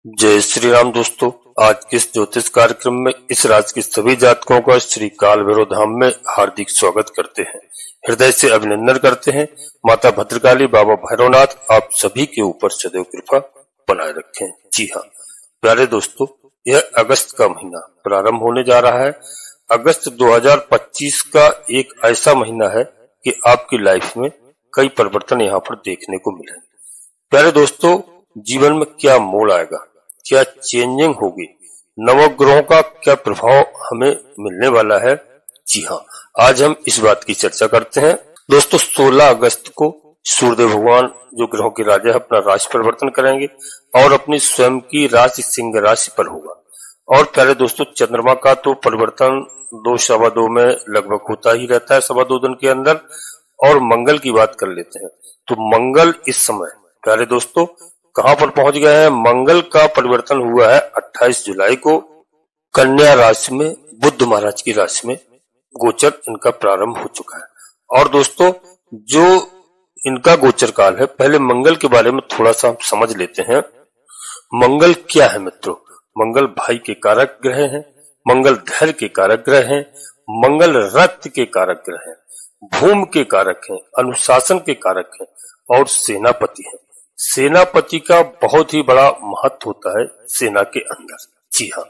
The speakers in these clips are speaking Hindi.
जय श्री राम दोस्तों, आज के इस ज्योतिष कार्यक्रम में इस राशि की सभी जातकों का श्री काल भैरव धाम में हार्दिक स्वागत करते हैं। हृदय से अभिनंदन करते हैं। माता भद्रकाली, बाबा भैरवनाथ आप सभी के ऊपर सदैव कृपा बनाए रखें। जी हाँ प्यारे दोस्तों, यह अगस्त का महीना प्रारंभ होने जा रहा है। अगस्त 2025 का एक ऐसा महीना है कि आपकी लाइफ में कई परिवर्तन यहाँ पर देखने को मिलेंगे। प्यारे दोस्तों, जीवन में क्या मोड़ आएगा, क्या चेंजिंग होगी, नवग्रहों का क्या प्रभाव हमें मिलने वाला है। जी हाँ, आज हम इस बात की चर्चा करते हैं। दोस्तों 16 अगस्त को सूर्यदेव भगवान जो ग्रहों के राजा है अपना राशि परिवर्तन करेंगे और अपनी स्वयं की राशि सिंह राशि पर होगा। और प्यारे दोस्तों, चंद्रमा का तो परिवर्तन 2 सवा 2 में लगभग होता ही रहता है, सवा 2 दिन के अंदर। और मंगल की बात कर लेते हैं तो मंगल इस समय प्यारे दोस्तों कहां पर पहुंच गए हैं। मंगल का परिवर्तन हुआ है 28 जुलाई को कन्या राशि में, बुध महाराज की राशि में गोचर इनका प्रारंभ हो चुका है। और दोस्तों जो इनका गोचर काल है, पहले मंगल के बारे में थोड़ा सा हम समझ लेते हैं। मंगल क्या है मित्रों? मंगल भाई के कारक ग्रह हैं, मंगल धैर्य के कारक ग्रह हैं, मंगल रक्त के कारक ग्रह हैं, भूमि के कारक हैं, अनुशासन के कारक हैं और सेनापति हैं। सेनापति का बहुत ही बड़ा महत्व होता है सेना के अंदर। जी हाँ,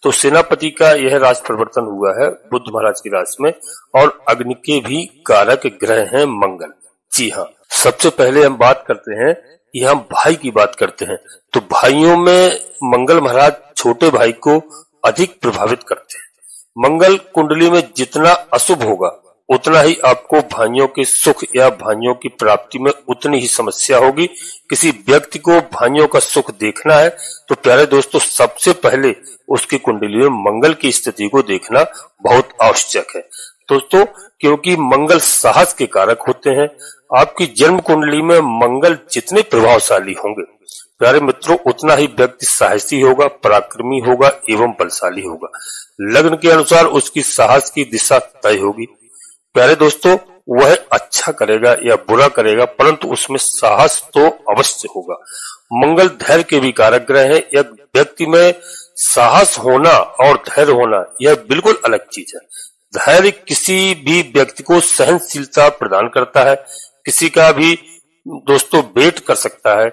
तो सेनापति का यह राशि परिवर्तन हुआ है बुध महाराज की राशि में। और अग्नि के भी कारक ग्रह हैं मंगल। जी हाँ, सबसे पहले हम बात करते हैं, यहाँ भाई की बात करते हैं तो भाइयों में मंगल महाराज छोटे भाई को अधिक प्रभावित करते हैं। मंगल कुंडली में जितना अशुभ होगा उतना ही आपको भाइयों के सुख या भाइयों की प्राप्ति में उतनी ही समस्या होगी। किसी व्यक्ति को भाइयों का सुख देखना है तो प्यारे दोस्तों सबसे पहले उसकी कुंडली में मंगल की स्थिति को देखना बहुत आवश्यक है दोस्तों, क्योंकि मंगल साहस के कारक होते हैं। आपकी जन्म कुंडली में मंगल जितने प्रभावशाली होंगे प्यारे मित्रों उतना ही व्यक्ति साहसी होगा, पराक्रमी होगा एवं बलशाली होगा। लग्न के अनुसार उसकी साहस की दिशा तय होगी। प्यारे दोस्तों, वह अच्छा करेगा या बुरा करेगा परंतु उसमें साहस तो अवश्य होगा। मंगल धैर्य के भी कारक ग्रह है। एक व्यक्ति में साहस होना और धैर्य होना यह बिल्कुल अलग चीज है। धैर्य किसी भी व्यक्ति को सहनशीलता प्रदान करता है, किसी का भी दोस्तों वेट कर सकता है।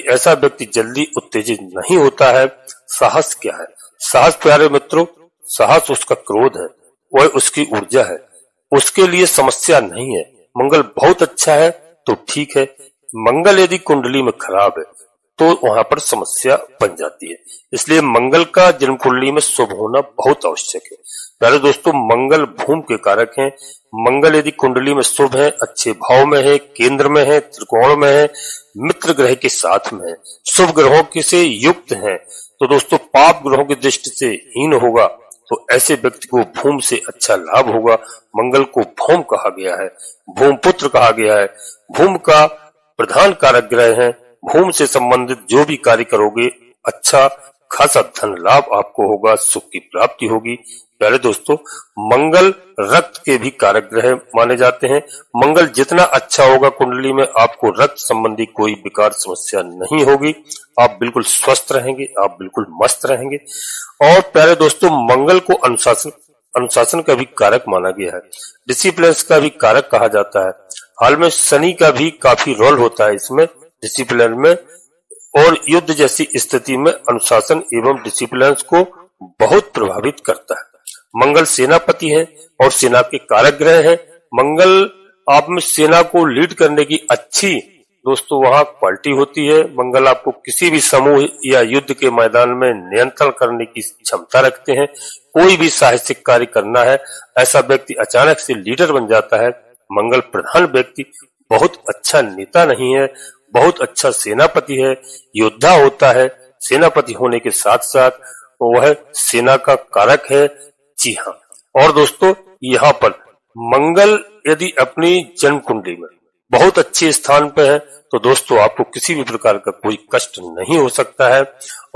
ऐसा व्यक्ति जल्दी उत्तेजित नहीं होता है। साहस क्या है? साहस प्यारे मित्रों, साहस उसका क्रोध है, वह उसकी ऊर्जा है, उसके लिए समस्या नहीं है। मंगल बहुत अच्छा है तो ठीक है, मंगल यदि कुंडली में खराब है तो वहां पर समस्या बन जाती है। इसलिए मंगल का जन्म कुंडली में शुभ होना बहुत आवश्यक है। प्यारे दोस्तों, मंगल भूमि के कारक हैं। मंगल यदि कुंडली में शुभ है, अच्छे भाव में है, केंद्र में है, त्रिकोण में है, मित्र ग्रह के साथ में है, शुभ ग्रहों के से युक्त है तो दोस्तों पाप ग्रहों की दृष्टि से हीन होगा तो ऐसे व्यक्ति को भूमि से अच्छा लाभ होगा। मंगल को भौम कहा गया है, भूमपुत्र कहा गया है, भूमि का प्रधान कारक ग्रह है। भूमि से संबंधित जो भी कार्य करोगे अच्छा खासा धन लाभ आपको होगा, सुख की प्राप्ति होगी। प्यारे दोस्तों, मंगल रक्त के भी कारक ग्रह माने जाते हैं। मंगल जितना अच्छा होगा कुंडली में आपको रक्त संबंधी कोई विकार समस्या नहीं होगी, आप बिल्कुल स्वस्थ रहेंगे, आप बिल्कुल मस्त रहेंगे। और प्यारे दोस्तों, मंगल को अनुशासन का भी कारक माना गया है, डिसिप्लिन का भी कारक कहा जाता है। हाल में शनि का भी काफी रोल होता है इसमें डिसिप्लिन में। और युद्ध जैसी स्थिति में अनुशासन एवं डिसिप्लिन को बहुत प्रभावित करता है। मंगल सेनापति है और सेना के कारक ग्रह है। मंगल आप में सेना को लीड करने की अच्छी दोस्तों वहां क्वालिटी होती है। मंगल आपको किसी भी समूह या युद्ध के मैदान में नियंत्रण करने की क्षमता रखते हैं। कोई भी साहसिक कार्य करना है, ऐसा व्यक्ति अचानक से लीडर बन जाता है। मंगल प्रधान व्यक्ति बहुत अच्छा नेता नहीं है, बहुत अच्छा सेनापति है, योद्धा होता है। सेनापति होने के साथ साथ वह सेना का कारक है। जी हाँ, और दोस्तों यहाँ पर मंगल यदि अपनी जन्म कुंडली में बहुत अच्छे स्थान पे है तो दोस्तों आपको किसी भी प्रकार का कोई कष्ट नहीं हो सकता है।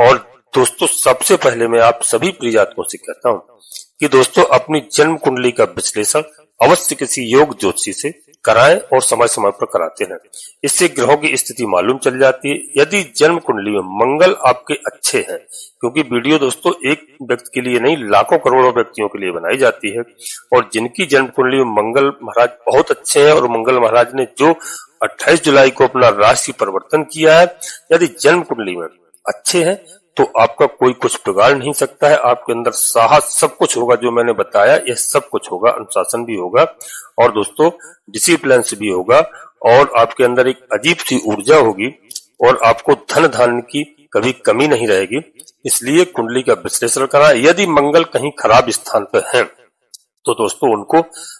और दोस्तों सबसे पहले मैं आप सभी प्रिय जातकों से कहता हूँ कि दोस्तों अपनी जन्म कुंडली का विश्लेषण अवश्य किसी योग ज्योतिषी से कराएं और समय समय पर कराते रहें। इससे ग्रहों की स्थिति मालूम चल जाती है। यदि जन्म कुंडली में मंगल आपके अच्छे हैं, क्योंकि वीडियो दोस्तों एक व्यक्ति के लिए नहीं लाखों करोड़ों व्यक्तियों के लिए बनाई जाती है, और जिनकी जन्म कुंडली में मंगल महाराज बहुत अच्छे हैं और मंगल महाराज ने जो 28 जुलाई को अपना राशि परिवर्तन किया है, यदि जन्म कुंडली में अच्छे हैं तो आपका कोई कुछ बिगाड़ नहीं सकता है। आपके अंदर साहस सब कुछ होगा, जो मैंने बताया यह सब कुछ होगा। अनुशासन भी होगा और दोस्तों डिसिप्लिन भी होगा, और आपके अंदर एक अजीब सी ऊर्जा होगी और आपको धन धान्य की कभी कमी नहीं रहेगी। इसलिए कुंडली का विश्लेषण करा। यदि मंगल कहीं खराब स्थान पर है तो दोस्तों उनको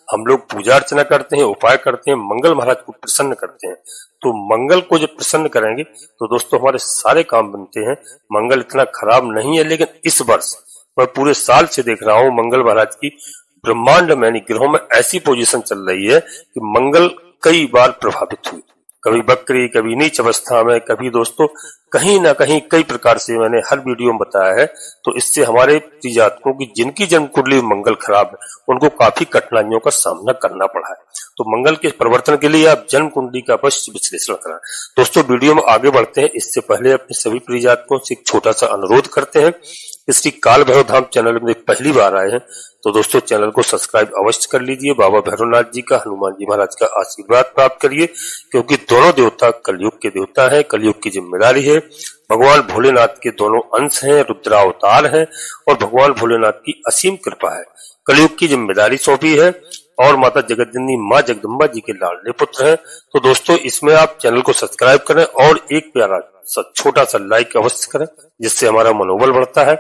हम लोग पूजा अर्चना करते हैं, उपाय करते हैं, मंगल महाराज को प्रसन्न करते हैं। तो मंगल को जब प्रसन्न करेंगे तो दोस्तों हमारे सारे काम बनते हैं। मंगल इतना खराब नहीं है, लेकिन इस वर्ष मैं पूरे साल से देख रहा हूं मंगल महाराज की ब्रह्मांड में ग्रहों में ऐसी पोजीशन चल रही है कि मंगल कई बार प्रभावित हुई, कभी बकरी, कभी नीच अवस्था में, कभी दोस्तों कहीं ना कहीं कई प्रकार से मैंने हर वीडियो में बताया है। तो इससे हमारे जातकों की जिनकी जन्म कुंडली में मंगल खराब है उनको काफी कठिनाइयों का सामना करना पड़ा है। तो मंगल के परिवर्तन के लिए आप जन्म कुंडली का अवश्य विश्लेषण करें। दोस्तों वीडियो में आगे बढ़ते हैं, इससे पहले अपने सभी प्रिय जातकों से एक छोटा सा अनुरोध करते हैं। श्री काल भैरव धाम चैनल में पहली बार आए हैं तो दोस्तों चैनल को सब्सक्राइब अवश्य कर लीजिए। बाबा भैरवनाथ जी का, हनुमान जी महाराज का आशीर्वाद प्राप्त करिए, क्योंकि दोनों देवता कलयुग के देवता हैं, कलयुग की जिम्मेदारी है। भगवान भोलेनाथ के दोनों अंश हैं, रुद्रावतार हैं, और भगवान भोलेनाथ की असीम कृपा है। कलयुग की जिम्मेदारी सौंपी है और माता जगतजननी माँ जगदम्बा जी के लाडले पुत्र हैं। तो दोस्तों इसमें आप चैनल को सब्सक्राइब करें और एक प्यारा छोटा सा लाइक अवश्य करें, जिससे हमारा मनोबल बढ़ता है।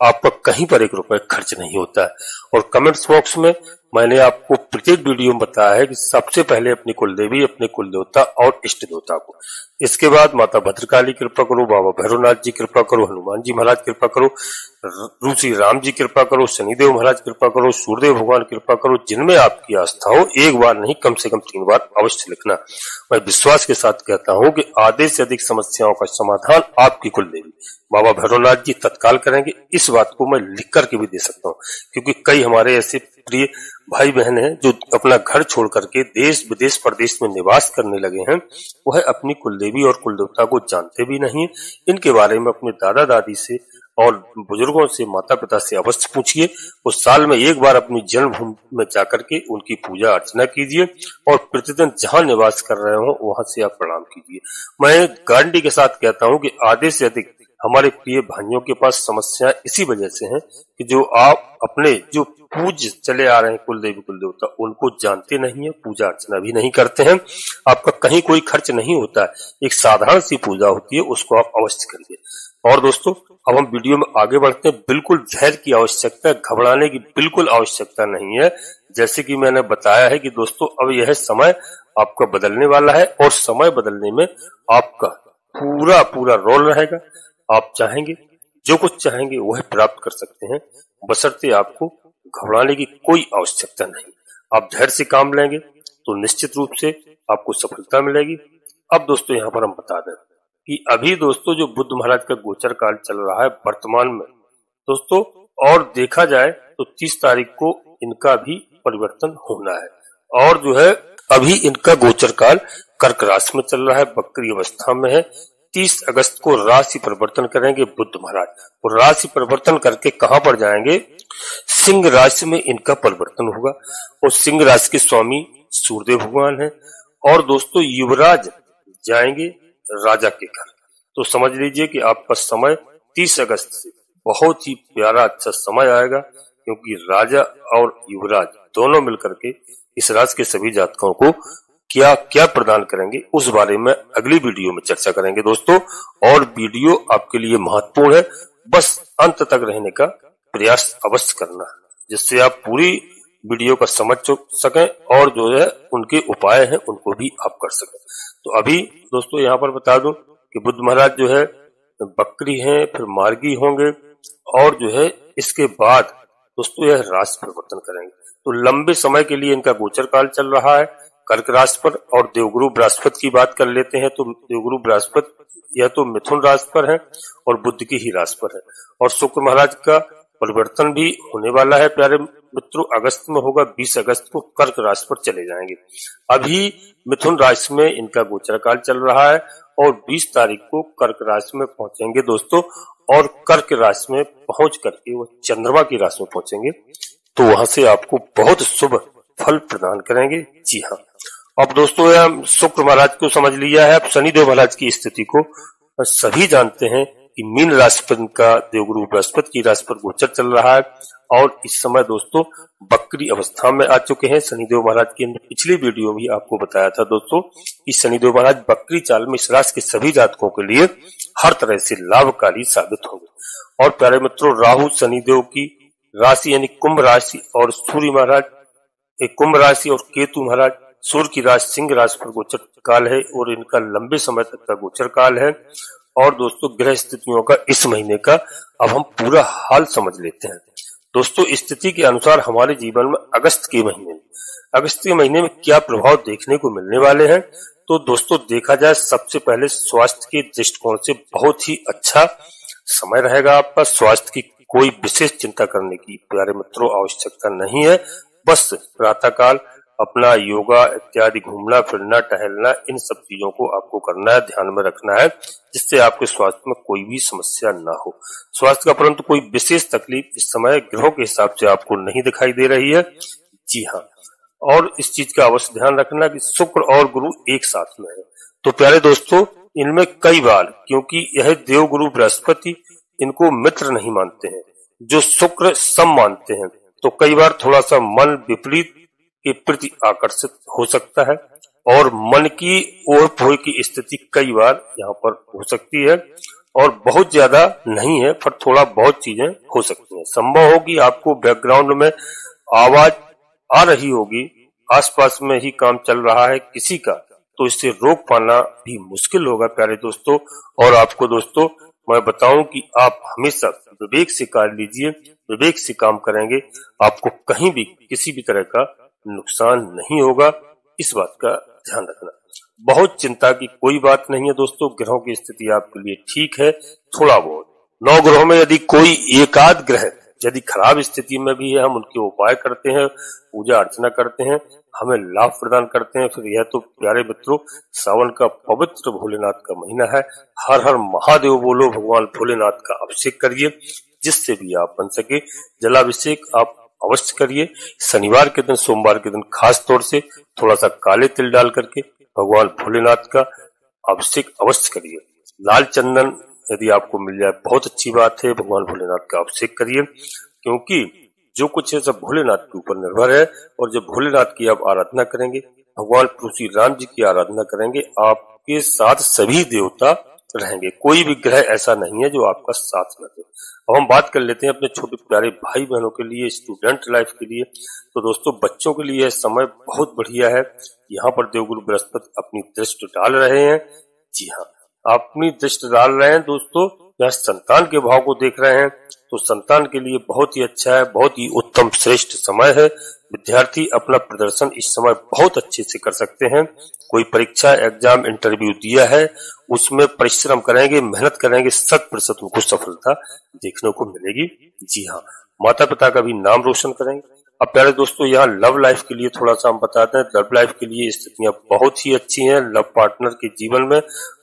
आपका कहीं पर 1 रुपए खर्च नहीं होता है। और कमेंट्स बॉक्स में मैंने आपको प्रत्येक वीडियो में बताया है कि सबसे पहले अपनी कुल देवी, अपने कुल देवता और इष्ट देवता को, इसके बाद माता भद्रकाली कृपा करो, बाबा भैरवनाथ जी कृपा करो, हनुमान जी महाराज कृपा करो, ऋषि राम जी कृपा करो, शनिदेव महाराज कृपा करो, सूर्यदेव भगवान कृपा करो। जिनमें आपकी आस्था हो, एक बार नहीं कम से कम 3 बार अवश्य लिखना। मैं विश्वास के साथ कहता हूं कि आधे से अधिक समस्याओं का समाधान आपकी कुल देवी बाबा भैरवनाथ जी तत्काल करेंगे। इस बात को मैं लिख करके भी दे सकता हूँ, क्योंकि कई हमारे ऐसे प्रिय भाई बहन हैं जो अपना घर छोड़ करके देश विदेश प्रदेश में निवास करने लगे हैं। वह अपनी कुलदेवी और कुलदेवता को जानते भी नहीं। इनके बारे में अपने दादा दादी से और बुजुर्गों से, माता पिता से अवश्य पूछिए। उस साल में एक बार अपनी जन्मभूमि में जाकर के उनकी पूजा अर्चना कीजिए और प्रतिदिन जहां निवास कर रहे हो वहां से आप प्रणाम कीजिए। मैं गारंटी के साथ कहता हूं कि आधे से अधिक हमारे प्रिय भाइयों के पास समस्या इसी वजह से है कि जो आप अपने जो पूज चले आ रहे हैं कुलदेवी कुलदेवता, उनको जानते नहीं है, पूजा अर्चना भी नहीं करते हैं। आपका कहीं कोई खर्च नहीं होता है, एक साधारण सी पूजा होती है, उसको आप अवश्य करिए। और दोस्तों अब हम वीडियो में आगे बढ़ते हैं। बिल्कुल धैर्य की आवश्यकता, घबराने की बिल्कुल आवश्यकता नहीं है। जैसे कि मैंने बताया है कि दोस्तों अब यह समय आपका बदलने वाला है और समय बदलने में आपका पूरा पूरा रोल रहेगा। आप चाहेंगे, जो कुछ चाहेंगे वह प्राप्त कर सकते हैं, बशर्ते आपको घबराने की कोई आवश्यकता नहीं। आप धैर्य से काम लेंगे तो निश्चित रूप से आपको सफलता मिलेगी। अब दोस्तों यहाँ पर हम बता दें कि अभी दोस्तों जो बुध महाराज का गोचर काल चल रहा है वर्तमान में दोस्तों, और देखा जाए तो 30 तारीख को इनका भी परिवर्तन होना है। और जो है अभी इनका गोचर काल कर्क राशि में चल रहा है, बकरी अवस्था में है। 30 अगस्त को राशि परिवर्तन करेंगे बुध महाराज, और राशि परिवर्तन करके कहां पर जाएंगे? सिंह राशि में इनका परिवर्तन होगा, और सिंह राशि के स्वामी सूर्यदेव भगवान है। और दोस्तों युवराज जाएंगे राजा के घर। तो समझ लीजिए कि आपका समय 30 अगस्त से बहुत ही प्यारा अच्छा समय आएगा, क्योंकि राजा और युवराज दोनों मिलकर के इस राशि के सभी जातकों को क्या क्या प्रदान करेंगे उस बारे में अगली वीडियो में चर्चा करेंगे दोस्तों। और वीडियो आपके लिए महत्वपूर्ण है, बस अंत तक रहने का प्रयास अवश्य करना, जिससे आप पूरी वीडियो का समझ सकें और जो है उनके उपाय हैं उनको भी आप कर सकें। तो अभी दोस्तों यहाँ पर बता दूं कि बुध महाराज जो है बकरी हैं, फिर मार्गी होंगे, और जो है इसके बाद दोस्तों यह राशि परिवर्तन करेंगे। तो लंबे समय के लिए इनका गोचर काल चल रहा है कर्क राशि पर। और देवगुरु बृहस्पति की बात कर लेते हैं तो देवगुरु बृहस्पति यह तो मिथुन राशि पर है और बुध की ही राशि पर है। और शुक्र महाराज का परिवर्तन भी होने वाला है प्यारे मित्रों। अगस्त में होगा, 20 अगस्त को कर्क राशि पर चले जाएंगे। अभी मिथुन राशि में इनका गोचर काल चल रहा है और 20 तारीख को कर्क राशि में पहुंचेंगे दोस्तों, और कर्क राशि में पहुंच करके वो चंद्रमा की राशि में पहुंचेंगे, तो वहां से आपको बहुत शुभ फल प्रदान करेंगे। जी हाँ, अब दोस्तों यह शुक्र महाराज को समझ लिया है। अब शनिदेव महाराज की स्थिति को सभी जानते हैं कि मीन राशि पर इनका देवगुरु बृहस्पति की राशि पर गोचर चल रहा है और इस समय दोस्तों बकरी अवस्था में आ चुके हैं। शनिदेव महाराज की पिछली वीडियो में आपको बताया था दोस्तों कि शनिदेव महाराज बकरी चाल में इस राशि के सभी जातकों के लिए हर तरह से लाभकारी साबित होंगे। और प्यारे मित्रों, राहु शनिदेव की राशि यानी कुंभ राशि और सूर्य महाराज कुंभ राशि और केतु महाराज सूर्य की राशि सिंह राशि पर गोचर काल है और इनका लंबे समय तक का गोचर काल है। और दोस्तों ग्रह स्थितियों का इस महीने का अब हम पूरा हाल समझ लेते हैं। दोस्तों स्थिति के अनुसार हमारे जीवन में अगस्त के महीने में क्या प्रभाव देखने को मिलने वाले हैं, तो दोस्तों देखा जाए सबसे पहले स्वास्थ्य के दृष्टिकोण से बहुत ही अच्छा समय रहेगा आपका। स्वास्थ्य की कोई विशेष चिंता करने की प्यारे मित्रों आवश्यकता नहीं है। बस प्रातःकाल अपना योगा इत्यादि घूमना फिरना टहलना इन सब चीजों को आपको करना है, ध्यान में रखना है, जिससे आपके स्वास्थ्य में कोई भी समस्या ना हो। स्वास्थ्य का परंतु कोई विशेष तकलीफ इस समय ग्रहों के हिसाब से आपको नहीं दिखाई दे रही है। जी हाँ, और इस चीज का अवश्य ध्यान रखना कि शुक्र और गुरु एक साथ में है। तो प्यारे दोस्तों इनमें कई बार, क्योंकि यह देव गुरु बृहस्पति इनको मित्र नहीं मानते हैं, जो शुक्र सम मानते हैं, तो कई बार थोड़ा सा मन विपरीत के प्रति आकर्षित हो सकता है और मन की ओर पोह की स्थिति कई बार यहाँ पर हो सकती है, और बहुत ज्यादा नहीं है पर थोड़ा बहुत चीजें हो सकती हैं। संभव होगी आपको बैकग्राउंड में आवाज आ रही होगी, आसपास में ही काम चल रहा है किसी का, तो इससे रोक पाना भी मुश्किल होगा प्यारे दोस्तों। और आपको दोस्तों मैं बताऊं कि आप हमेशा विवेक से कार्य लीजिए, विवेक से काम करेंगे, आपको कहीं भी किसी भी तरह का नुकसान नहीं होगा, इस बात का ध्यान रखना। बहुत चिंता की कोई बात नहीं है दोस्तों, ग्रहों की स्थिति आपके लिए ठीक है। थोड़ा बहुत 9 ग्रहों में यदि कोई एकाध ग्रह यदि खराब स्थिति में भी है, हम उनके उपाय करते हैं, पूजा अर्चना करते हैं, हमें लाभ प्रदान करते हैं। फिर यह तो प्यारे मित्रों सावन का पवित्र भोलेनाथ का महीना है। हर हर महादेव बोलो, भगवान भोलेनाथ का अभिषेक करिए, जिससे भी आप बन सके जलाभिषेक आप अवश्य करिए। शनिवार के दिन सोमवार के दिन खास तौर से थोड़ा सा काले तिल डाल करके भगवान भोलेनाथ का अभिषेक अवश्य करिए। लाल चंदन यदि आपको मिल जाए बहुत अच्छी बात है, भगवान भोलेनाथ का अभिषेक करिए, क्योंकि जो कुछ है सब भोलेनाथ के ऊपर निर्भर है। और जब भोलेनाथ की आप आराधना करेंगे, भगवान तुलसी राम जी की आराधना करेंगे, आपके साथ सभी देवता रहेंगे। कोई भी ग्रह ऐसा नहीं है जो आपका साथ न दे। अब हम बात कर लेते हैं अपने छोटे प्यारे भाई बहनों के लिए, स्टूडेंट लाइफ के लिए। तो दोस्तों बच्चों के लिए समय बहुत बढ़िया है। यहाँ पर देवगुरु बृहस्पति अपनी दृष्टि डाल रहे हैं। जी हाँ, आप अपनी दृष्टि डाल रहे हैं दोस्तों, यहाँ संतान के भाव को देख रहे हैं, तो संतान के लिए बहुत ही अच्छा है, बहुत ही उत्तम श्रेष्ठ समय है। विद्यार्थी अपना प्रदर्शन इस समय बहुत अच्छे से कर सकते हैं। कोई परीक्षा एग्जाम इंटरव्यू दिया है, उसमें परिश्रम करेंगे, मेहनत करेंगे, 100% उनको सफलता देखने को मिलेगी। जी हाँ, माता पिता का भी नाम रोशन करेंगे। अब प्यारे दोस्तों यहाँ लव लाइफ के लिए थोड़ा सा हम बताते हैं। लव लाइफ के लिए स्थितियां बहुत ही अच्छी हैं। लव पार्टनर के जीवन में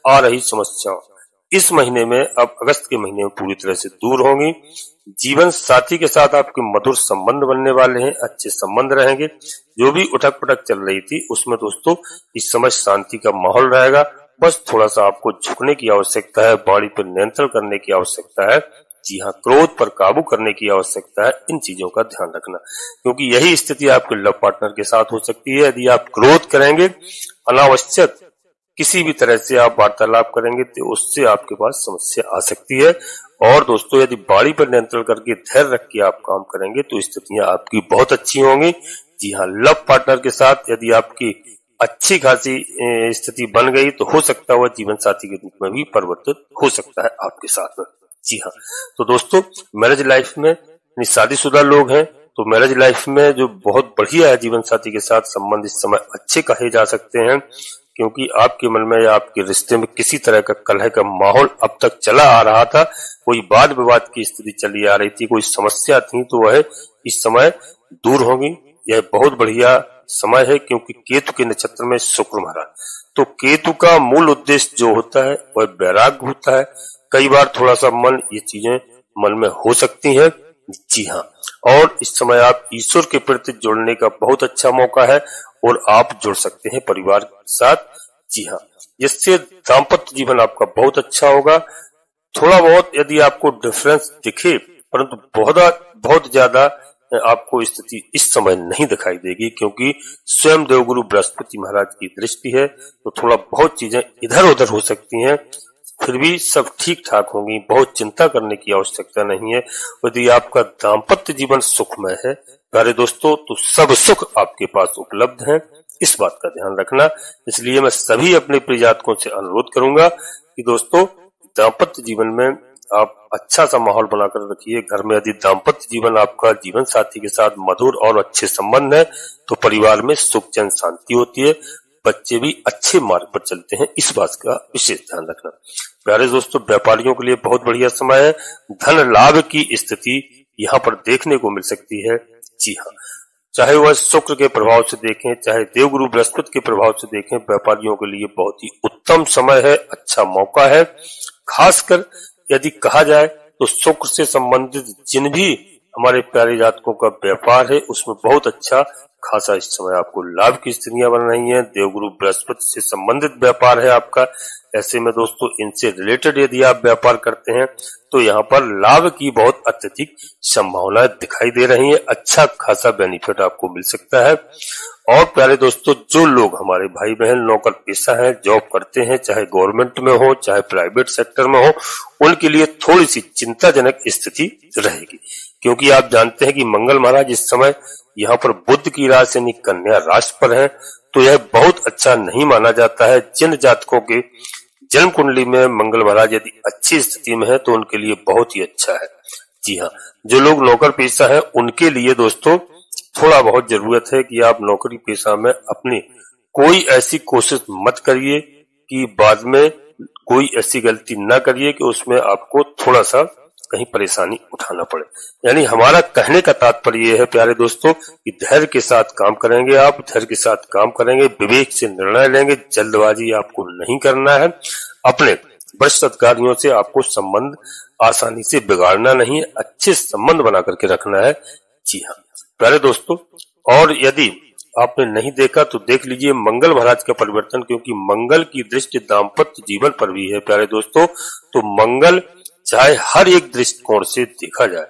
आ रही समस्याओं इस महीने में, अब अगस्त के महीने में पूरी तरह से दूर होंगी। जीवन साथी के साथ आपके मधुर संबंध बनने वाले हैं, अच्छे संबंध रहेंगे। जो भी उठक पटक चल रही थी उसमें दोस्तों इस समय शांति का माहौल रहेगा। बस थोड़ा सा आपको झुकने की आवश्यकता है, वाणी पर नियंत्रण करने की आवश्यकता है। जी हाँ, क्रोध पर काबू करने की आवश्यकता है। इन चीजों का ध्यान रखना, क्योंकि यही स्थिति आपके लव पार्टनर के साथ हो सकती है। यदि आप क्रोध करेंगे, अनावश्यक किसी भी तरह से आप वार्तालाप करेंगे, तो उससे आपके पास समस्या आ सकती है। और दोस्तों यदि वाणी पर नियंत्रण करके धैर्य रख के आप काम करेंगे तो स्थितियां आपकी बहुत अच्छी होंगी। जी हाँ, लव पार्टनर के साथ यदि आपकी अच्छी खासी स्थिति बन गई तो हो सकता है वह जीवन साथी के रूप में भी परिवर्तित हो सकता है आपके साथ में। जी हाँ, तो दोस्तों मैरिज लाइफ में शादीशुदा लोग हैं तो मैरिज लाइफ में जो बहुत बढ़िया है, जीवन साथी के साथ संबंध इस समय अच्छे कहे जा सकते हैं। क्योंकि आपके मन में या आपके रिश्ते में किसी तरह का कलह का माहौल अब तक चला आ रहा था, कोई वाद विवाद की स्थिति चली आ रही थी, कोई समस्या थी, तो वह इस समय दूर होगी। यह बहुत बढ़िया समय है क्योंकि केतु के नक्षत्र में शुक्र महाराज, तो केतु का मूल उद्देश्य जो होता है वह वैराग्य होता है। कई बार थोड़ा सा ये चीजें मन में हो सकती हैं। जी हाँ, और इस समय आप ईश्वर के प्रति जुड़ने का बहुत अच्छा मौका है और आप जुड़ सकते हैं परिवार के साथ। जी हाँ, जिससे दाम्पत्य जीवन आपका बहुत अच्छा होगा। थोड़ा बहुत यदि आपको डिफरेंस दिखे, परंतु बहुत ज्यादा आपको स्थिति इस समय नहीं दिखाई देगी, क्योंकि स्वयं देवगुरु बृहस्पति महाराज की दृष्टि है, तो थोड़ा बहुत चीजें इधर उधर हो सकती हैं, फिर भी सब ठीक ठाक होंगी। बहुत चिंता करने की आवश्यकता नहीं है। यदि आपका दाम्पत्य जीवन सुखमय है प्यारे दोस्तों, तो सब सुख आपके पास उपलब्ध है, इस बात का ध्यान रखना। इसलिए मैं सभी अपने प्रिय जातकों से अनुरोध करूंगा कि दोस्तों दाम्पत्य जीवन में आप अच्छा सा माहौल बनाकर रखिए। घर में यदि दाम्पत्य जीवन आपका जीवन साथी के साथ मधुर और अच्छे संबंध है, तो परिवार में सुख चैन शांति होती है, बच्चे भी अच्छे मार्ग पर चलते हैं, इस बात का विशेष ध्यान रखना। प्यारे दोस्तों, व्यापारियों के लिए बहुत बढ़िया समय है। धन लाभ की स्थिति यहाँ पर देखने को मिल सकती है। जी हाँ, चाहे वह शुक्र के प्रभाव से देखें, चाहे देवगुरु बृहस्पति के प्रभाव से देखें, व्यापारियों के लिए बहुत ही उत्तम समय है, अच्छा मौका है। खासकर यदि कहा जाए तो शुक्र से संबंधित जिन भी हमारे प्यारे जातकों का व्यापार है, उसमें बहुत अच्छा खासा इस समय आपको लाभ की स्थितियां बन रही हैं। देवगुरु बृहस्पति से संबंधित व्यापार है आपका। ऐसे में दोस्तों इनसे रिलेटेड यदि आप व्यापार करते हैं तो यहाँ पर लाभ की बहुत अत्यधिक संभावनाएं दिखाई दे रही है। अच्छा खासा बेनिफिट आपको मिल सकता है। और प्यारे दोस्तों, जो लोग हमारे भाई बहन नौकर पेशा हैं, जॉब करते हैं, चाहे गवर्नमेंट में हो चाहे प्राइवेट सेक्टर में हो, उनके लिए थोड़ी सी चिंताजनक स्थिति रहेगी, क्योंकि आप जानते हैं कि मंगल महाराज इस समय यहाँ पर बुध की राशि यानी कन्या राशि पर है, तो यह बहुत अच्छा नहीं माना जाता है। जिन जातकों के जन्म कुंडली में मंगल महाराज यदि अच्छी स्थिति में है तो उनके लिए बहुत ही अच्छा है। जी हाँ, जो लोग नौकर पेशा है उनके लिए दोस्तों थोड़ा बहुत जरूरत है कि आप नौकरी पेशा में अपनी कोई ऐसी कोशिश मत करिए कि बाद में कोई ऐसी गलती ना करिए कि उसमें आपको थोड़ा सा कहीं परेशानी उठाना पड़े। यानी हमारा कहने का तात्पर्य यह है प्यारे दोस्तों कि धैर्य के साथ काम करेंगे, आप धैर्य के साथ काम करेंगे, विवेक से निर्णय लेंगे, जल्दबाजी आपको नहीं करना है। अपने वरिष्ठ अधिकारियों से आपको संबंध आसानी से बिगाड़ना नहीं है, अच्छे संबंध बना करके रखना है। जी हाँ प्यारे दोस्तों, और यदि आपने नहीं देखा तो देख लीजिए मंगल महाराज का परिवर्तन, क्योंकि मंगल की दृष्टि दाम्पत्य जीवन पर भी है प्यारे दोस्तों। तो मंगल चाहे हर एक दृष्टिकोण से देखा जाए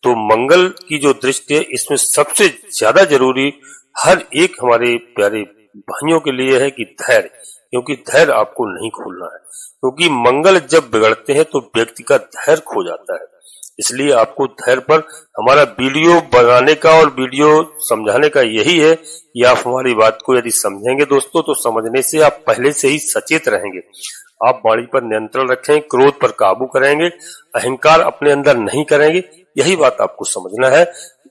तो मंगल की जो दृष्टि है इसमें सबसे ज्यादा जरूरी हर एक हमारे प्यारे भाइयों के लिए है कि धैर्य, क्योंकि धैर्य आपको नहीं खोलना है, क्योंकि मंगल जब बिगड़ते हैं तो व्यक्ति का धैर्य खो जाता है। इसलिए आपको धैर्य पर हमारा वीडियो बनाने का और वीडियो समझाने का यही है कि आप हमारी बात को यदि समझेंगे दोस्तों तो समझने से आप पहले से ही सचेत रहेंगे। आप वाणी पर नियंत्रण रखें, क्रोध पर काबू करेंगे, अहंकार अपने अंदर नहीं करेंगे, यही बात आपको समझना है।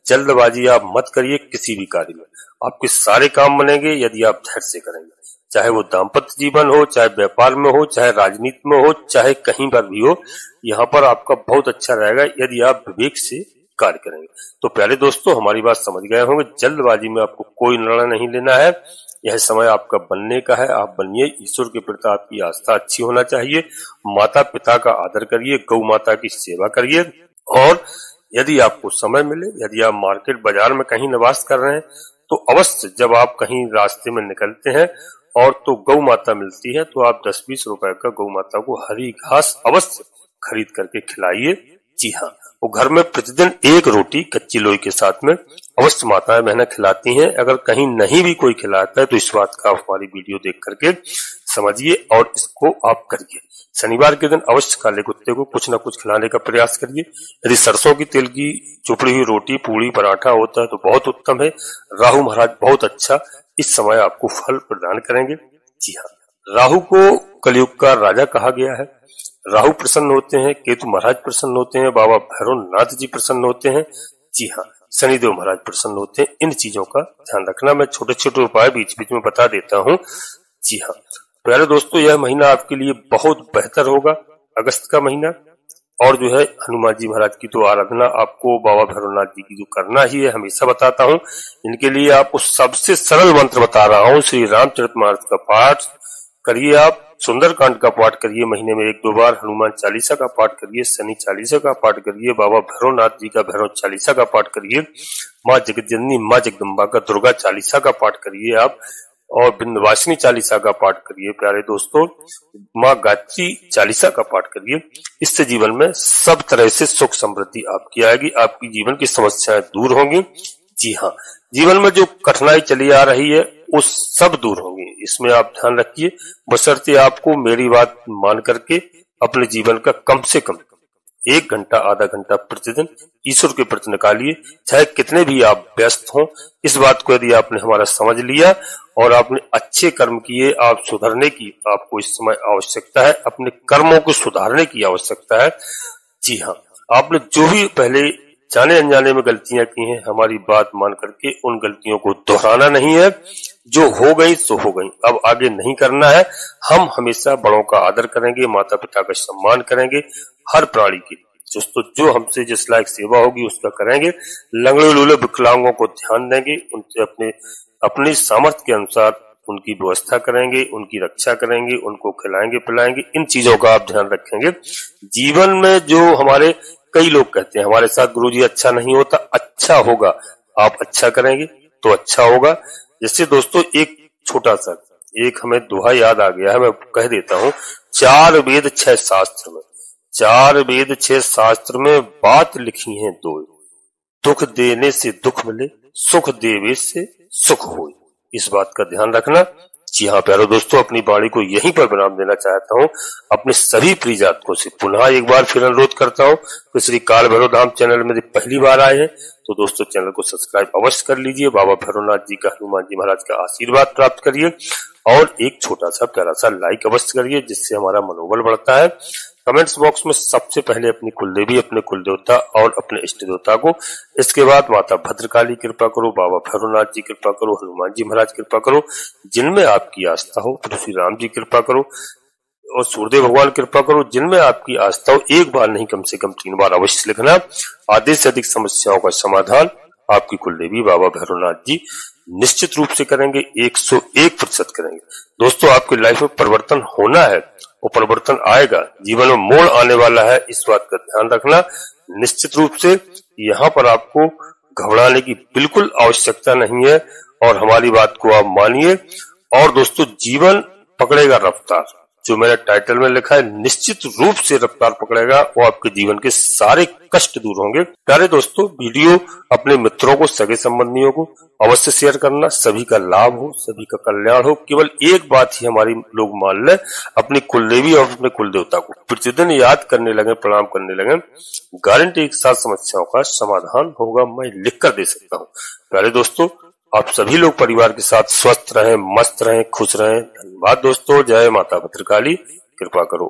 जल्दबाजी आप मत करिए किसी भी कार्य में, आपके सारे काम बनेंगे यदि आप धैर्य से करेंगे, चाहे वो दाम्पत्य जीवन हो, चाहे व्यापार में हो, चाहे राजनीति में हो, चाहे कहीं पर भी हो, यहाँ पर आपका बहुत अच्छा रहेगा यदि आप विवेक से कार्य करेंगे। तो प्यारे दोस्तों, हमारी बात समझ गए होंगे। जल्दबाजी में आपको कोई निर्णय नहीं लेना है, यह समय आपका बनने का है, आप बनिए। ईश्वर के प्रति आपकी आस्था अच्छी होना चाहिए, माता पिता का आदर करिए, गौ माता की सेवा करिए, और यदि आपको समय मिले, यदि आप मार्केट बाजार में कहीं निवास कर रहे हैं तो अवश्य जब आप कहीं रास्ते में निकलते हैं और तो गौ माता मिलती है तो आप 10-20 रुपए का गौ माता को हरी घास अवश्य खरीद करके खिलाइए। जी हाँ, वो घर में प्रतिदिन एक रोटी कच्ची लोई के साथ में अवश्य माताएं बहनें खिलाती हैं। अगर कहीं नहीं भी कोई खिलाता है तो इस बात का आप हमारी वीडियो देख करके समझिए और इसको आप करिए। शनिवार के दिन अवश्य काले कुत्ते को कुछ न कुछ खिलाने का प्रयास करिए। यदि सरसों की तेल की चुपड़ी हुई रोटी, पूड़ी, पराठा होता है तो बहुत उत्तम है। राहु महाराज बहुत अच्छा इस समय आपको फल प्रदान करेंगे। जी हाँ, राहु को कलयुग का राजा कहा गया है। राहु प्रसन्न होते हैं, केतु महाराज प्रसन्न होते हैं, बाबा भैरवनाथ जी प्रसन्न होते हैं। जी हाँ, शनिदेव महाराज प्रसन्न होते हैं। इन चीजों का ध्यान रखना। मैं छोटे छोटे उपाय बीच बीच में बता देता हूँ। जी हाँ प्यारे दोस्तों, यह महीना आपके लिए बहुत बेहतर होगा, अगस्त का महीना। और जो है हनुमान जी महाराज की तो आराधना आपको बाबा भैरवनाथ जी की जो करना ही है, हमेशा बताता हूँ। इनके लिए आपको सबसे सरल मंत्र बता रहा हूँ, श्री रामचरितमानस का पाठ करिए, आप सुंदरकांड का पाठ करिए, महीने में 1-2 बार हनुमान चालीसा का पाठ करिए, शनि चालीसा का पाठ करिए, बाबा भैरवनाथ जी का भैरव चालीसा का पाठ करिए, माँ जगतजननी माँ जगदम्बा का दुर्गा चालीसा का पाठ करिए आप, और विंध्यवासिनी चालीसा का पाठ करिए प्यारे दोस्तों, माँ गायत्री चालीसा का पाठ करिए। इससे जीवन में सब तरह से सुख समृद्धि आपकी आएगी, आपकी जीवन की समस्याएं दूर होंगी। जी हाँ, जीवन में जो कठिनाई चली आ रही है वो सब दूर होंगी, इसमें आप ध्यान रखिए। बशर्ते आपको मेरी बात मान करके अपने जीवन का कम से कम 1 घंटा आधा घंटा प्रतिदिन ईश्वर के प्रति निकालिए, चाहे कितने भी आप व्यस्त हों। इस बात को यदि आपने हमारा समझ लिया और आपने अच्छे कर्म किए, आप सुधरने की आपको इस समय आवश्यकता है, अपने कर्मों को सुधारने की आवश्यकता है। जी हाँ, आपने जो भी पहले जाने अनजाने में गलतियां की हैं, हमारी बात मान करके उन गलतियों को दोहराना नहीं है। जो हो गई सो हो गई, अब आगे नहीं करना है। हम हमेशा बड़ों का आदर करेंगे, माता पिता का सम्मान करेंगे, हर प्राणी की जो हमसे जिस लायक सेवा होगी उसका करेंगे। लंगड़े लूले विकलांगों को ध्यान देंगे, उनसे अपने सामर्थ्य के अनुसार उनकी व्यवस्था करेंगे, उनकी रक्षा करेंगे, उनको खिलाएंगे पिलाएंगे। इन चीजों का आप ध्यान रखेंगे। जीवन में जो हमारे कई लोग कहते हैं हमारे साथ गुरुजी अच्छा नहीं होता, अच्छा होगा, आप अच्छा करेंगे तो अच्छा होगा। जैसे दोस्तों एक छोटा सा एक हमें दोहा याद आ गया है, मैं कह देता हूँ। 4 वेद 6 शास्त्र में, 4 वेद 6 शास्त्र में बात लिखी है 2, दुख देने से दुख मिले, सुख देवे से सुख होए। इस बात का ध्यान रखना। जी हाँ प्यारे दोस्तों, अपनी वाणी को यहीं पर विराम देना चाहता हूँ। अपने सभी प्रिय जातकों से पुनः एक बार फिर अनुरोध करता हूँ कि श्री काल भैरव धाम चैनल में पहली बार आए हैं तो दोस्तों चैनल को सब्सक्राइब अवश्य कर लीजिए। बाबा भैरवनाथ जी का, हनुमान जी महाराज का आशीर्वाद प्राप्त करिए और एक छोटा सा प्यारा सा लाइक अवश्य करिए, जिससे हमारा मनोबल बढ़ता है। कमेंट्स बॉक्स में सबसे पहले अपनी कुलदेवी, अपने कुलदेवता और अपने इष्ट देवता को, इसके बाद माता भद्रकाली कृपा करो, बाबा भैरवनाथ जी कृपा करो, हनुमान जी महाराज कृपा करो, जिनमें आपकी आस्था हो, तो श्री राम जी कृपा करो और सूर्यदेव भगवान कृपा करो, जिनमें आपकी आस्था हो। एक बार नहीं, कम से कम 3 बार अवश्य लिखना। आधे से अधिक समस्याओं का समाधान आपकी कुलदेवी बाबा भैरवनाथ जी निश्चित रूप से करेंगे, 101% करेंगे। दोस्तों आपकी लाइफ में परिवर्तन होना है, वो परिवर्तन आएगा, जीवन में मोड़ आने वाला है, इस बात का ध्यान रखना। निश्चित रूप से यहाँ पर आपको घबराने की बिल्कुल आवश्यकता नहीं है और हमारी बात को आप मानिए। और दोस्तों जीवन पकड़ेगा रफ्तार, जो मैंने टाइटल में लिखा है, निश्चित रूप से रफ्तार पकड़ेगा, वो आपके जीवन के सारे कष्ट दूर होंगे। प्यारे दोस्तों, वीडियो अपने मित्रों को, सगे संबंधियों को अवश्य शेयर करना, सभी का लाभ हो, सभी का कल्याण हो। केवल एक बात ही हमारी लोग मान ले, अपनी कुलदेवी और अपने कुलदेवता को प्रतिदिन याद करने लगे, प्रणाम करने लगे, गारंटी एक साथ समस्याओं का समाधान होगा, मैं लिख कर दे सकता हूँ। प्यारे दोस्तों, आप सभी लोग परिवार के साथ स्वस्थ रहें, मस्त रहें, खुश रहें। धन्यवाद दोस्तों। जय माता भद्रकाली, कृपा करो।